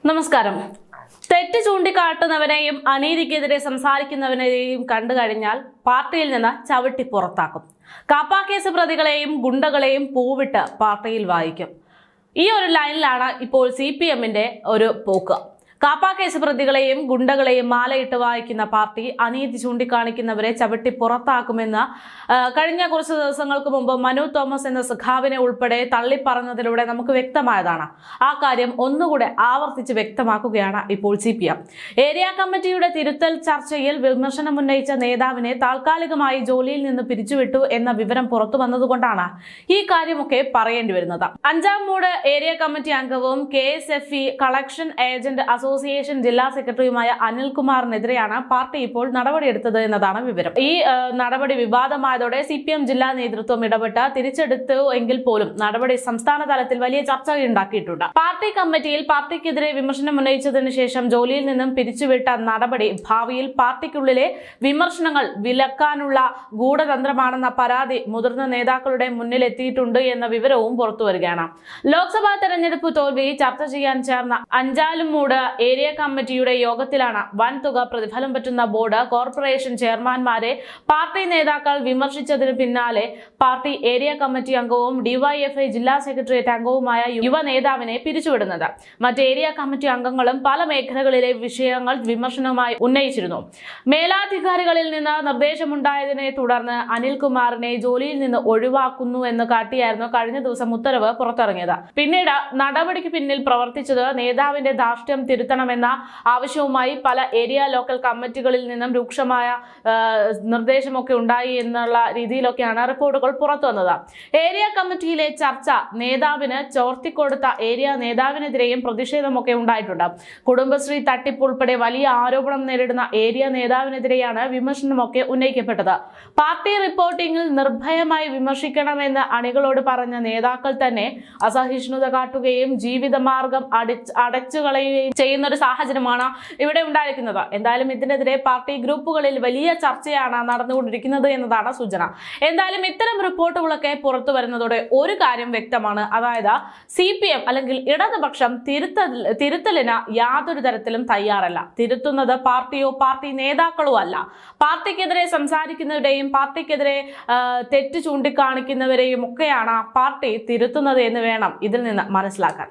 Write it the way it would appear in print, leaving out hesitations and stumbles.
നമസ്കാരം. തെറ്റ് ചൂണ്ടിക്കാട്ടുന്നവനെയും അനീതിക്കെതിരെ സംസാരിക്കുന്നവനെയും കണ്ടു കഴിഞ്ഞാൽ പാർട്ടിയിൽ നിന്ന് ചവിട്ടി പുറത്താക്കും. കാപ്പ കേസ് പ്രതികളെയും ഗുണ്ടകളെയും പൂവിട്ട് പാർട്ടിയിൽ വായിക്കും. ഈ ഒരു ലൈനിലാണ് ഇപ്പോൾ CPMന്റെ ഒരു പോക്ക്. കാപ്പ കേസ് പ്രതികളെയും ഗുണ്ടകളെയും മാലയിട്ട് വായിക്കുന്ന പാർട്ടി അനീതി ചൂണ്ടിക്കാണിക്കുന്നവരെ ചവിട്ടി പുറത്താക്കുമെന്ന് കഴിഞ്ഞ കുറച്ച് ദിവസങ്ങൾക്ക് മുമ്പ് മനു തോമസ് എന്ന സഖാവിനെ ഉൾപ്പെടെ തള്ളിപ്പറഞ്ഞതിലൂടെ നമുക്ക് വ്യക്തമായതാണ്. ആ കാര്യം ഒന്നുകൂടെ ആവർത്തിച്ച് വ്യക്തമാക്കുകയാണ് ഇപ്പോൾ CPM. ഏരിയ കമ്മിറ്റിയുടെ തിരുത്തൽ ചർച്ചയിൽ വിമർശനം ഉന്നയിച്ച നേതാവിനെ താൽക്കാലികമായി ജോലിയിൽ നിന്ന് പിരിച്ചുവിട്ടു എന്ന വിവരം പുറത്തു വന്നതുകൊണ്ടാണ് ഈ കാര്യമൊക്കെ പറയേണ്ടി വരുന്നത്. 5-ാം മൂട് ഏരിയ കമ്മിറ്റി അംഗവും KSFE കളക്ഷൻ ഏജന്റ് അസോസിയേഷൻ ജില്ലാ സെക്രട്ടറിയുമായ അനിൽകുമാറിനെതിരെയാണ് പാർട്ടി ഇപ്പോൾ നടപടിയെടുത്തത് എന്നതാണ് വിവരം. ഈ നടപടി വിവാദമായതോടെ CPM ജില്ലാ നേതൃത്വം ഇടപെട്ട് തിരിച്ചെടുത്തു എങ്കിൽ പോലും നടപടി സംസ്ഥാന തലത്തിൽ വലിയ ചർച്ചയുണ്ടാക്കിയിട്ടുണ്ട്. പാർട്ടി കമ്മിറ്റിയിൽ പാർട്ടിക്കെതിരെ വിമർശനം ഉന്നയിച്ചതിനു ശേഷം ജോലിയിൽ നിന്നും പിരിച്ചുവിട്ട നടപടി ഭാവിയിൽ പാർട്ടിക്കുള്ളിലെ വിമർശനങ്ങൾ വിലക്കാനുള്ള ഗൂഢതന്ത്രമാണെന്ന പരാതി മുതിർന്ന നേതാക്കളുടെ മുന്നിലെത്തിയിട്ടുണ്ട് എന്ന വിവരവും പുറത്തുവരികയാണ്. ലോക്സഭാ തെരഞ്ഞെടുപ്പ് തോൽവി ചർച്ച ചെയ്യാൻ ചേർന്ന 5-ാം മൂട് ഏരിയ കമ്മിറ്റിയുടെ യോഗത്തിലാണ് വൻതുക പ്രതിഫലം പറ്റുന്ന ബോർഡ് കോർപ്പറേഷൻ ചെയർമാൻമാരെ പാർട്ടി നേതാക്കൾ വിമർശിച്ചതിന് പിന്നാലെ പാർട്ടി ഏരിയ കമ്മിറ്റി അംഗവും DYFI ജില്ലാ സെക്രട്ടേറിയറ്റ് അംഗവുമായ യുവ നേതാവിനെ പിരിച്ചുവിടുന്നത്. മറ്റ് ഏരിയ കമ്മിറ്റി അംഗങ്ങളും പല മേഖലകളിലെ വിഷയങ്ങൾ വിമർശനവുമായി ഉന്നയിച്ചിരുന്നു. മേലാധികാരികളിൽ നിന്ന് നിർദ്ദേശമുണ്ടായതിനെ തുടർന്ന് അനിൽകുമാറിനെ ജോലിയിൽ നിന്ന് ഒഴിവാക്കുന്നു എന്ന് കാട്ടിയായിരുന്നു കഴിഞ്ഞ ദിവസം ഉത്തരവ് പുറത്തിറങ്ങിയത്. പിന്നീട് നടപടിക്ക് പിന്നിൽ പ്രവർത്തിച്ചത് നേതാവിന്റെ ധാർഷ്ട്യം തിരുത്തണമെന്ന ആവശ്യവുമായി പല ഏരിയ ലോക്കൽ കമ്മിറ്റികളിൽ നിന്നും രൂക്ഷമായ നിർദ്ദേശമൊക്കെ ഉണ്ടായി എന്നുള്ള രീതിയിലൊക്കെയാണ് റിപ്പോർട്ടുകൾ പുറത്തു വന്നത്. ഏരിയ കമ്മിറ്റിയിലെ ചർച്ച നേതാവിന് ചോർത്തിക്കൊടുത്ത ഏരിയ നേതാവിനെതിരെയും പ്രതിഷേധമൊക്കെ ഉണ്ടായിട്ടുണ്ട്. കുടുംബശ്രീ തട്ടിപ്പ് ഉൾപ്പെടെ വലിയ ആരോപണം നേരിടുന്ന ഏരിയ നേതാവിനെതിരെയാണ് വിമർശനമൊക്കെ ഉന്നയിക്കപ്പെട്ടത്. പാർട്ടി റിപ്പോർട്ടിംഗിൽ നിർഭയമായി വിമർശിക്കണമെന്ന് അണികളോട് പറഞ്ഞ നേതാക്കൾ തന്നെ അസഹിഷ്ണുത കാട്ടുകയും ജീവിതമാർഗം അടച്ചുകളയുകയും ചെയ്യുന്ന ഒരു സാഹചര്യമാണ് ഇവിടെ ഉണ്ടായിരിക്കുന്നത്. എന്തായാലും ഇതിനെതിരെ പാർട്ടി ഗ്രൂപ്പുകളിൽ വലിയ ചർച്ചയാണ് നടന്നുകൊണ്ടിരിക്കുന്നത് എന്നതാണ് സൂചന. എന്തായാലും ഇത്തരം റിപ്പോർട്ടുകളൊക്കെ പുറത്തു വരുന്നതോടെ ഒരു കാര്യം വ്യക്തമാണ്. അതായത് CPM അല്ലെങ്കിൽ ഇടതുപക്ഷം തിരുത്തലിന് യാതൊരു തരത്തിലും തയ്യാറല്ല. തിരുത്തുന്നത് പാർട്ടിയോ പാർട്ടി നേതാക്കളോ അല്ല. പാർട്ടിക്കെതിരെ സംസാരിക്കുന്നവരെയും പാർട്ടിക്കെതിരെ തെറ്റ് ചൂണ്ടിക്കാണിക്കുന്നവരെയും ഒക്കെയാണ് പാർട്ടി തിരുത്തുന്നത് എന്ന് വേണം ഇതിൽ നിന്ന് മനസ്സിലാക്കാൻ.